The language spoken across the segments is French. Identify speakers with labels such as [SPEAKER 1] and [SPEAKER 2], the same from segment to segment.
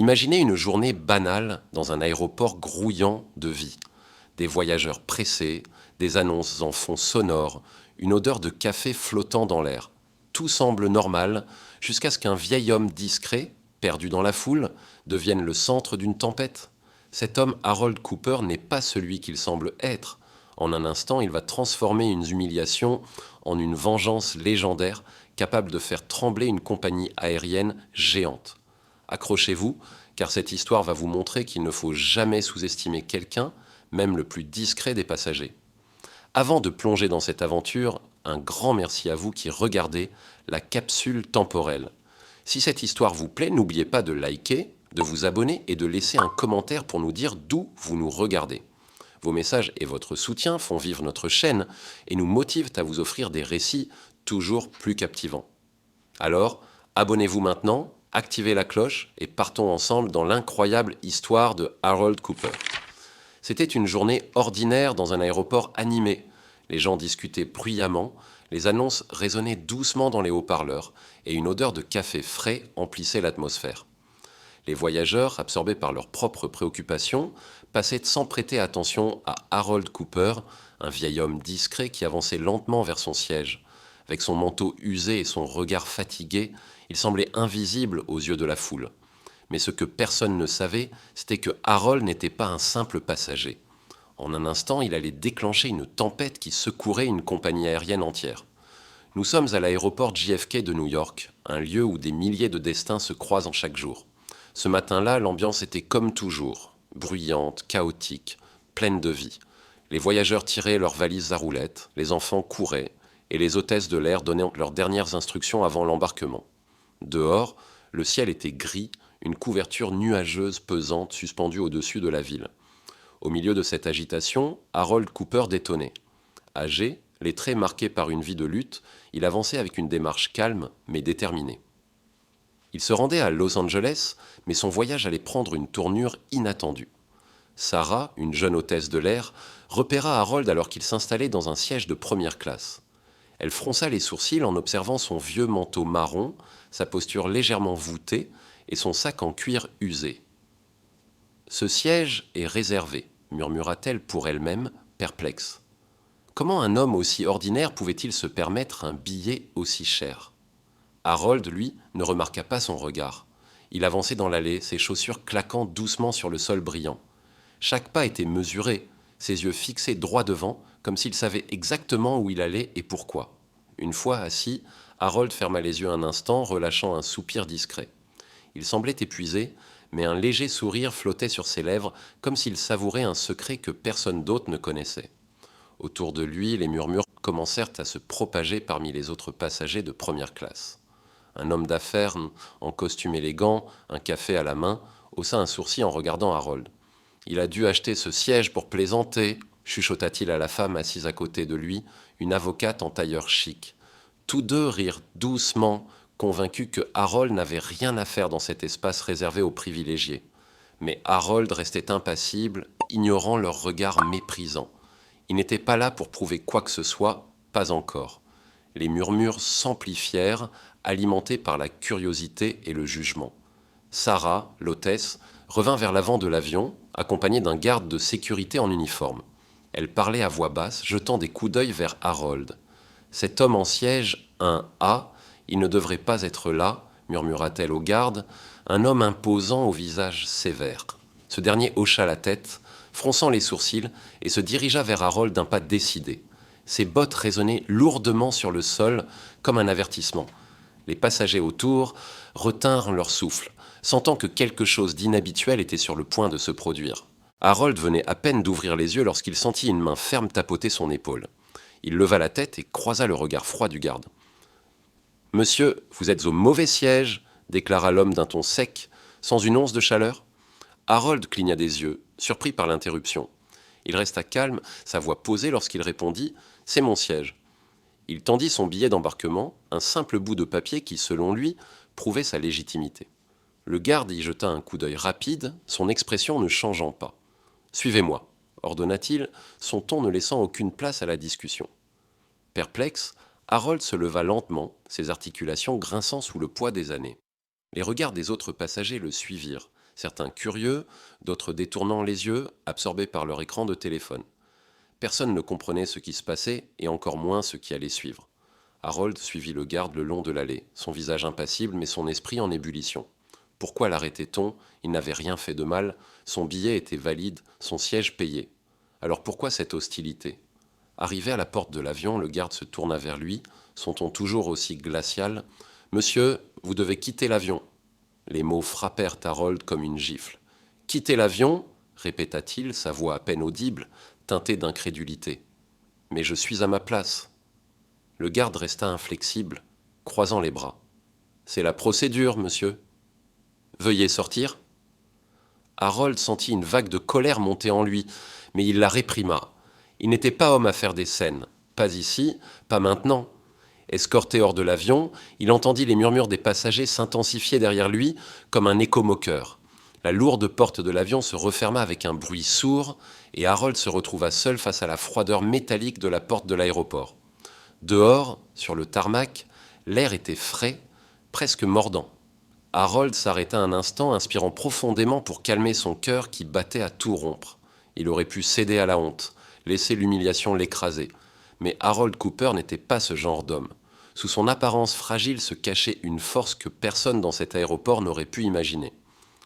[SPEAKER 1] Imaginez une journée banale dans un aéroport grouillant de vie. Des voyageurs pressés, des annonces en fond sonore, une odeur de café flottant dans l'air. Tout semble normal jusqu'à ce qu'un vieil homme discret, perdu dans la foule, devienne le centre d'une tempête. Cet homme, Harold Cooper, n'est pas celui qu'il semble être. En un instant, il va transformer une humiliation en une vengeance légendaire capable de faire trembler une compagnie aérienne géante. Accrochez-vous, car cette histoire va vous montrer qu'il ne faut jamais sous-estimer quelqu'un, même le plus discret des passagers. Avant de plonger dans cette aventure, un grand merci à vous qui regardez la capsule temporelle. Si cette histoire vous plaît, n'oubliez pas de liker, de vous abonner et de laisser un commentaire pour nous dire d'où vous nous regardez. Vos messages et votre soutien font vivre notre chaîne et nous motivent à vous offrir des récits toujours plus captivants. Alors, abonnez-vous maintenant, activez la cloche et partons ensemble dans l'incroyable histoire de Harold Cooper. C'était une journée ordinaire dans un aéroport animé. Les gens discutaient bruyamment, les annonces résonnaient doucement dans les haut-parleurs et une odeur de café frais emplissait l'atmosphère. Les voyageurs, absorbés par leurs propres préoccupations, passaient sans prêter attention à Harold Cooper, un vieil homme discret qui avançait lentement vers son siège. Avec son manteau usé et son regard fatigué, il semblait invisible aux yeux de la foule. Mais ce que personne ne savait, c'était que Harold n'était pas un simple passager. En un instant, il allait déclencher une tempête qui secouerait une compagnie aérienne entière. Nous sommes à l'aéroport JFK de New York, un lieu où des milliers de destins se croisent en chaque jour. Ce matin-là, l'ambiance était comme toujours, bruyante, chaotique, pleine de vie. Les voyageurs tiraient leurs valises à roulettes, les enfants couraient, et les hôtesses de l'air donnaient leurs dernières instructions avant l'embarquement. Dehors, le ciel était gris, une couverture nuageuse pesante suspendue au-dessus de la ville. Au milieu de cette agitation, Harold Cooper détonnait. Âgé, les traits marqués par une vie de lutte, il avançait avec une démarche calme mais déterminée. Il se rendait à Los Angeles, mais son voyage allait prendre une tournure inattendue. Sarah, une jeune hôtesse de l'air, repéra Harold alors qu'il s'installait dans un siège de première classe. Elle fronça les sourcils en observant son vieux manteau marron, sa posture légèrement voûtée et son sac en cuir usé. « Ce siège est réservé », murmura-t-elle pour elle-même, perplexe. Comment un homme aussi ordinaire pouvait-il se permettre un billet aussi cher ? Harold, lui, ne remarqua pas son regard. Il avançait dans l'allée, ses chaussures claquant doucement sur le sol brillant. Chaque pas était mesuré, ses yeux fixés droit devant, comme s'il savait exactement où il allait et pourquoi. Une fois assis, Harold ferma les yeux un instant, relâchant un soupir discret. Il semblait épuisé, mais un léger sourire flottait sur ses lèvres, comme s'il savourait un secret que personne d'autre ne connaissait. Autour de lui, les murmures commencèrent à se propager parmi les autres passagers de première classe. Un homme d'affaires, en costume élégant, un café à la main, haussa un sourcil en regardant Harold. « Il a dû acheter ce siège pour plaisanter », chuchota-t-il à la femme assise à côté de lui, une avocate en tailleur chic. Tous deux rirent doucement, convaincus que Harold n'avait rien à faire dans cet espace réservé aux privilégiés. Mais Harold restait impassible, ignorant leurs regards méprisants. Il n'était pas là pour prouver quoi que ce soit, pas encore. Les murmures s'amplifièrent, alimentés par la curiosité et le jugement. Sarah, l'hôtesse, revint vers l'avant de l'avion, accompagnée d'un garde de sécurité en uniforme. Elle parlait à voix basse, jetant des coups d'œil vers Harold. « Cet homme en siège, un A, il ne devrait pas être là, murmura-t-elle au garde, un homme imposant au visage sévère. Ce dernier hocha la tête, fronçant les sourcils, et se dirigea vers Harold d'un pas décidé. Ses bottes résonnaient lourdement sur le sol, comme un avertissement. Les passagers autour retinrent leur souffle, sentant que quelque chose d'inhabituel était sur le point de se produire. Harold venait à peine d'ouvrir les yeux lorsqu'il sentit une main ferme tapoter son épaule. Il leva la tête et croisa le regard froid du garde. « Monsieur, vous êtes au mauvais siège », déclara l'homme d'un ton sec, sans une once de chaleur. Harold cligna des yeux, surpris par l'interruption. Il resta calme, sa voix posée lorsqu'il répondit « C'est mon siège ». Il tendit son billet d'embarquement, un simple bout de papier qui, selon lui, prouvait sa légitimité. Le garde y jeta un coup d'œil rapide, son expression ne changeant pas. « Suivez-moi », ordonna-t-il, son ton ne laissant aucune place à la discussion. Perplexe, Harold se leva lentement, ses articulations grinçant sous le poids des années. Les regards des autres passagers le suivirent, certains curieux, d'autres détournant les yeux, absorbés par leur écran de téléphone. Personne ne comprenait ce qui se passait et encore moins ce qui allait suivre. Harold suivit le garde le long de l'allée, son visage impassible mais son esprit en ébullition. Pourquoi l'arrêtait-on? Il n'avait rien fait de mal, son billet était valide, son siège payé. Alors pourquoi cette hostilité? Arrivé à la porte de l'avion, le garde se tourna vers lui, son ton toujours aussi glacial. « Monsieur, vous devez quitter l'avion. » Les mots frappèrent Harold comme une gifle. « Quitter l'avion ?» répéta-t-il, sa voix à peine audible, teintée d'incrédulité. « Mais je suis à ma place. » Le garde resta inflexible, croisant les bras. « C'est la procédure, monsieur. » « Veuillez sortir. » Harold sentit une vague de colère monter en lui, mais il la réprima. Il n'était pas homme à faire des scènes. Pas ici, pas maintenant. Escorté hors de l'avion, il entendit les murmures des passagers s'intensifier derrière lui comme un écho moqueur. La lourde porte de l'avion se referma avec un bruit sourd et Harold se retrouva seul face à la froideur métallique de la porte de l'aéroport. Dehors, sur le tarmac, l'air était frais, presque mordant. Harold s'arrêta un instant, inspirant profondément pour calmer son cœur qui battait à tout rompre. Il aurait pu céder à la honte, laisser l'humiliation l'écraser. Mais Harold Cooper n'était pas ce genre d'homme. Sous son apparence fragile se cachait une force que personne dans cet aéroport n'aurait pu imaginer.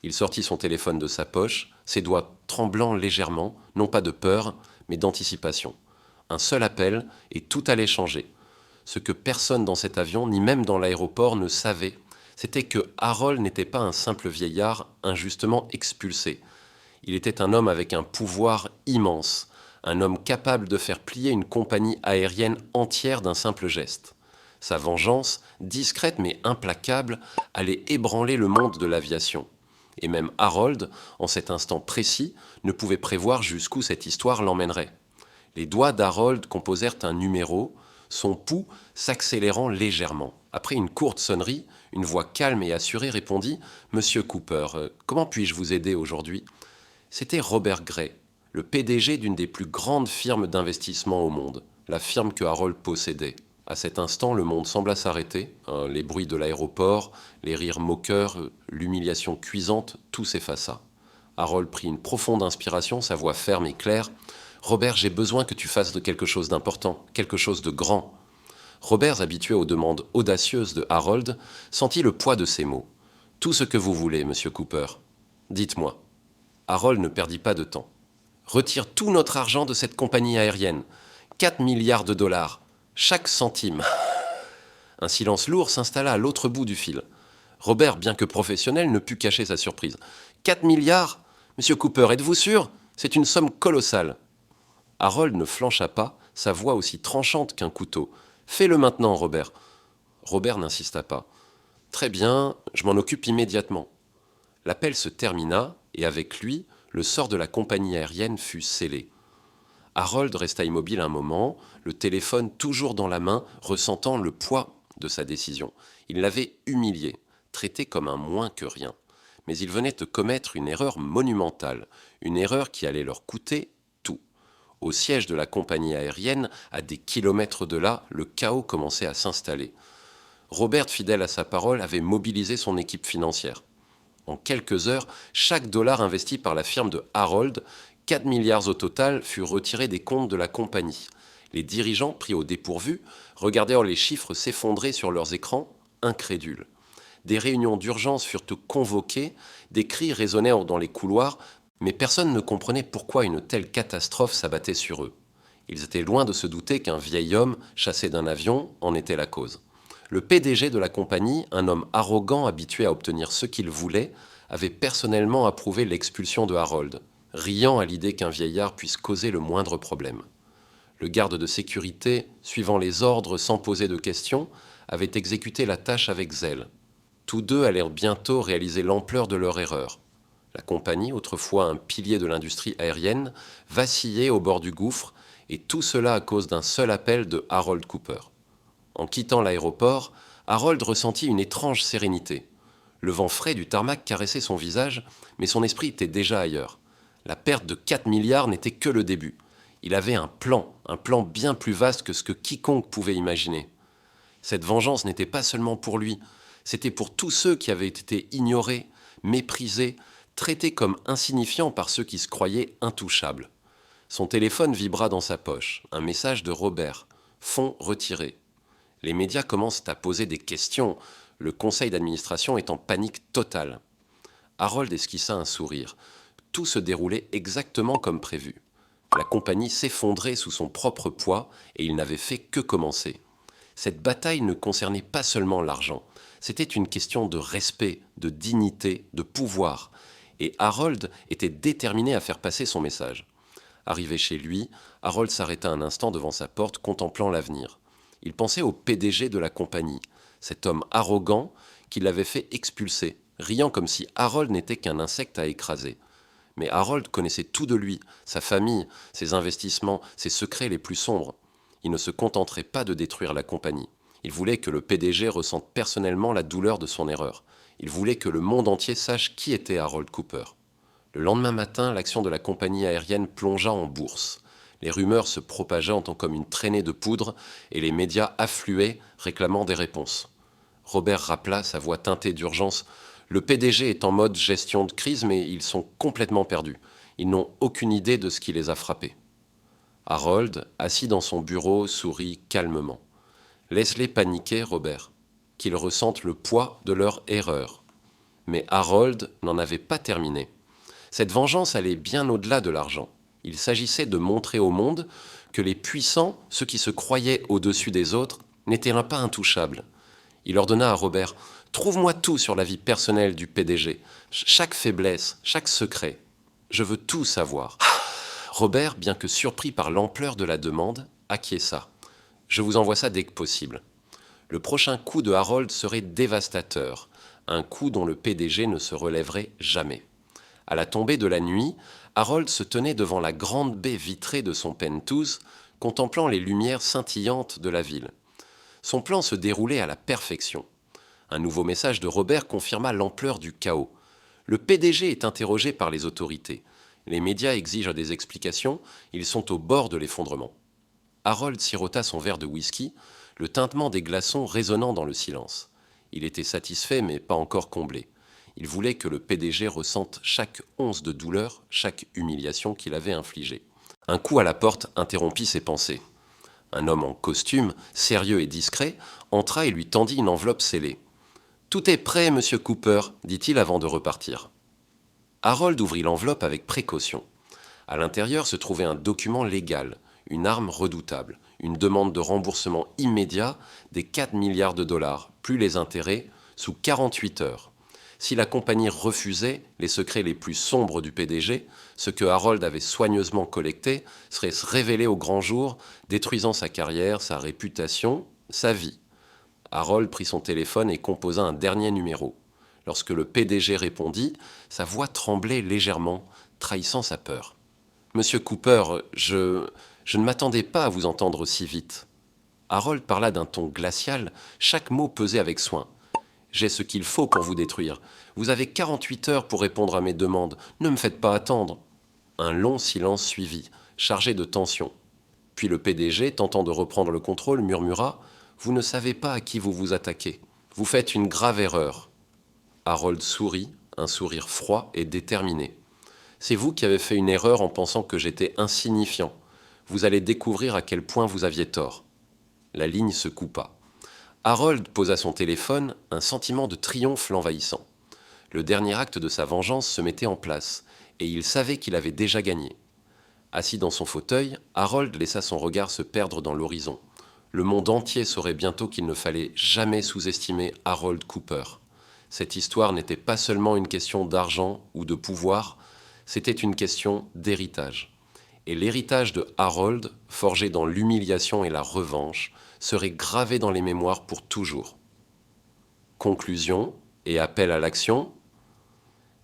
[SPEAKER 1] Il sortit son téléphone de sa poche, ses doigts tremblant légèrement, non pas de peur, mais d'anticipation. Un seul appel et tout allait changer. Ce que personne dans cet avion, ni même dans l'aéroport, ne savait, c'était que Harold n'était pas un simple vieillard injustement expulsé. Il était un homme avec un pouvoir immense, un homme capable de faire plier une compagnie aérienne entière d'un simple geste. Sa vengeance, discrète mais implacable, allait ébranler le monde de l'aviation. Et même Harold, en cet instant précis, ne pouvait prévoir jusqu'où cette histoire l'emmènerait. Les doigts d'Harold composèrent un numéro, son pouls s'accélérant légèrement. Après une courte sonnerie, une voix calme et assurée répondit « Monsieur Cooper, comment puis-je vous aider aujourd'hui ?» C'était Robert Gray, le PDG d'une des plus grandes firmes d'investissement au monde, la firme que Harold possédait. À cet instant, le monde sembla s'arrêter. Les bruits de l'aéroport, les rires moqueurs, l'humiliation cuisante, tout s'effaça. Harold prit une profonde inspiration, sa voix ferme et claire. « Robert, j'ai besoin que tu fasses de quelque chose d'important, quelque chose de grand. » Robert, habitué aux demandes audacieuses de Harold, sentit le poids de ces mots. « Tout ce que vous voulez, monsieur Cooper. Dites-moi. » Harold ne perdit pas de temps. « Retire tout notre argent de cette compagnie aérienne. 4 milliards de dollars. Chaque centime. » Un silence lourd s'installa à l'autre bout du fil. Robert, bien que professionnel, ne put cacher sa surprise. « 4 milliards? Monsieur Cooper, êtes-vous sûr? C'est une somme colossale. » Harold ne flancha pas, sa voix aussi tranchante qu'un couteau. « Fais-le maintenant, Robert. » Robert n'insista pas. « Très bien, je m'en occupe immédiatement. » L'appel se termina, et avec lui, le sort de la compagnie aérienne fut scellé. Harold resta immobile un moment, le téléphone toujours dans la main, ressentant le poids de sa décision. Il l'avait humilié, traité comme un moins que rien. Mais il venait de commettre une erreur monumentale, une erreur qui allait leur coûter tout. Au siège de la compagnie aérienne, à des kilomètres de là, le chaos commençait à s'installer. Robert, fidèle à sa parole, avait mobilisé son équipe financière. En quelques heures, chaque dollar investi par la firme de Harold, 4 milliards au total, fut retiré des comptes de la compagnie. Les dirigeants, pris au dépourvu, regardèrent les chiffres s'effondrer sur leurs écrans, incrédules. Des réunions d'urgence furent convoquées, des cris résonnèrent dans les couloirs, mais personne ne comprenait pourquoi une telle catastrophe s'abattait sur eux. Ils étaient loin de se douter qu'un vieil homme, chassé d'un avion, en était la cause. Le PDG de la compagnie, un homme arrogant habitué à obtenir ce qu'il voulait, avait personnellement approuvé l'expulsion de Harold, riant à l'idée qu'un vieillard puisse causer le moindre problème. Le garde de sécurité, suivant les ordres sans poser de questions, avait exécuté la tâche avec zèle. Tous deux allèrent bientôt réaliser l'ampleur de leur erreur. La compagnie, autrefois un pilier de l'industrie aérienne, vacillait au bord du gouffre, et tout cela à cause d'un seul appel de Harold Cooper. En quittant l'aéroport, Harold ressentit une étrange sérénité. Le vent frais du tarmac caressait son visage, mais son esprit était déjà ailleurs. La perte de 4 milliards n'était que le début. Il avait un plan bien plus vaste que ce que quiconque pouvait imaginer. Cette vengeance n'était pas seulement pour lui, c'était pour tous ceux qui avaient été ignorés, méprisés, traité comme insignifiant par ceux qui se croyaient intouchables. Son téléphone vibra dans sa poche. Un message de Robert. Fonds retirés. Les médias commencent à poser des questions. Le conseil d'administration est en panique totale. Harold esquissa un sourire. Tout se déroulait exactement comme prévu. La compagnie s'effondrait sous son propre poids et il n'avait fait que commencer. Cette bataille ne concernait pas seulement l'argent. C'était une question de respect, de dignité, de pouvoir. Et Harold était déterminé à faire passer son message. Arrivé chez lui, Harold s'arrêta un instant devant sa porte, contemplant l'avenir. Il pensait au PDG de la compagnie, cet homme arrogant qui l'avait fait expulser, riant comme si Harold n'était qu'un insecte à écraser. Mais Harold connaissait tout de lui, sa famille, ses investissements, ses secrets les plus sombres. Il ne se contenterait pas de détruire la compagnie. Il voulait que le PDG ressente personnellement la douleur de son erreur. Il voulait que le monde entier sache qui était Harold Cooper. Le lendemain matin, l'action de la compagnie aérienne plongea en bourse. Les rumeurs se propageant comme une traînée de poudre et les médias affluaient réclamant des réponses. Robert rappela, sa voix teintée d'urgence. Le PDG est en mode gestion de crise, mais ils sont complètement perdus. Ils n'ont aucune idée de ce qui les a frappés. Harold, assis dans son bureau, sourit calmement. Laisse-les paniquer, Robert, qu'ils ressentent le poids de leur erreur. Mais Harold n'en avait pas terminé. Cette vengeance allait bien au-delà de l'argent. Il s'agissait de montrer au monde que les puissants, ceux qui se croyaient au-dessus des autres, n'étaient pas intouchables. Il ordonna à Robert « Trouve-moi tout sur la vie personnelle du PDG, chaque faiblesse, chaque secret. Je veux tout savoir. » Robert, bien que surpris par l'ampleur de la demande, acquiesça. « Je vous envoie ça dès que possible. » Le prochain coup de Harold serait dévastateur, un coup dont le PDG ne se relèverait jamais. À la tombée de la nuit, Harold se tenait devant la grande baie vitrée de son penthouse, contemplant les lumières scintillantes de la ville. Son plan se déroulait à la perfection. Un nouveau message de Robert confirma l'ampleur du chaos. Le PDG est interrogé par les autorités. Les médias exigent des explications, ils sont au bord de l'effondrement. Harold sirota son verre de whisky, le tintement des glaçons résonnant dans le silence. Il était satisfait mais pas encore comblé. Il voulait que le PDG ressente chaque once de douleur, chaque humiliation qu'il avait infligée. Un coup à la porte interrompit ses pensées. Un homme en costume, sérieux et discret, entra et lui tendit une enveloppe scellée. « Tout est prêt, monsieur Cooper, dit-il avant de repartir. Harold ouvrit l'enveloppe avec précaution. À l'intérieur se trouvait un document légal, une arme redoutable, une demande de remboursement immédiat des 4 milliards de dollars, plus les intérêts, sous 48 heures. Si la compagnie refusait, les secrets les plus sombres du PDG, ce que Harold avait soigneusement collecté, serait révélé au grand jour, détruisant sa carrière, sa réputation, sa vie. Harold prit son téléphone et composa un dernier numéro. Lorsque le PDG répondit, sa voix tremblait légèrement, trahissant sa peur. « Monsieur Cooper, je ne m'attendais pas à vous entendre aussi vite. » Harold parla d'un ton glacial, chaque mot pesé avec soin. « J'ai ce qu'il faut pour vous détruire. Vous avez 48 heures pour répondre à mes demandes. Ne me faites pas attendre. » Un long silence suivit, chargé de tension. Puis le PDG, tentant de reprendre le contrôle, murmura « Vous ne savez pas à qui vous vous attaquez. Vous faites une grave erreur. » Harold sourit, un sourire froid et déterminé. « C'est vous qui avez fait une erreur en pensant que j'étais insignifiant. Vous allez découvrir à quel point vous aviez tort. » La ligne se coupa. Harold posa son téléphone, un sentiment de triomphe l'envahissant. Le dernier acte de sa vengeance se mettait en place, et il savait qu'il avait déjà gagné. Assis dans son fauteuil, Harold laissa son regard se perdre dans l'horizon. Le monde entier saurait bientôt qu'il ne fallait jamais sous-estimer Harold Cooper. Cette histoire n'était pas seulement une question d'argent ou de pouvoir, c'était une question d'héritage. Et l'héritage de Harold, forgé dans l'humiliation et la revanche, serait gravé dans les mémoires pour toujours. Conclusion et appel à l'action.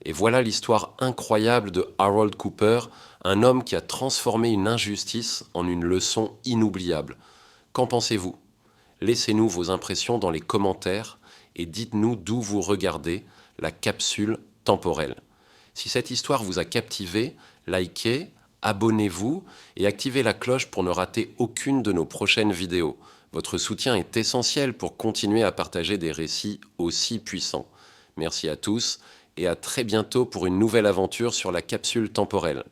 [SPEAKER 1] Et voilà l'histoire incroyable de Harold Cooper, un homme qui a transformé une injustice en une leçon inoubliable. Qu'en pensez-vous? Laissez-nous vos impressions dans les commentaires et dites-nous d'où vous regardez la capsule temporelle. Si cette histoire vous a captivé, likez, abonnez-vous et activez la cloche pour ne rater aucune de nos prochaines vidéos. Votre soutien est essentiel pour continuer à partager des récits aussi puissants. Merci à tous et à très bientôt pour une nouvelle aventure sur la capsule temporelle.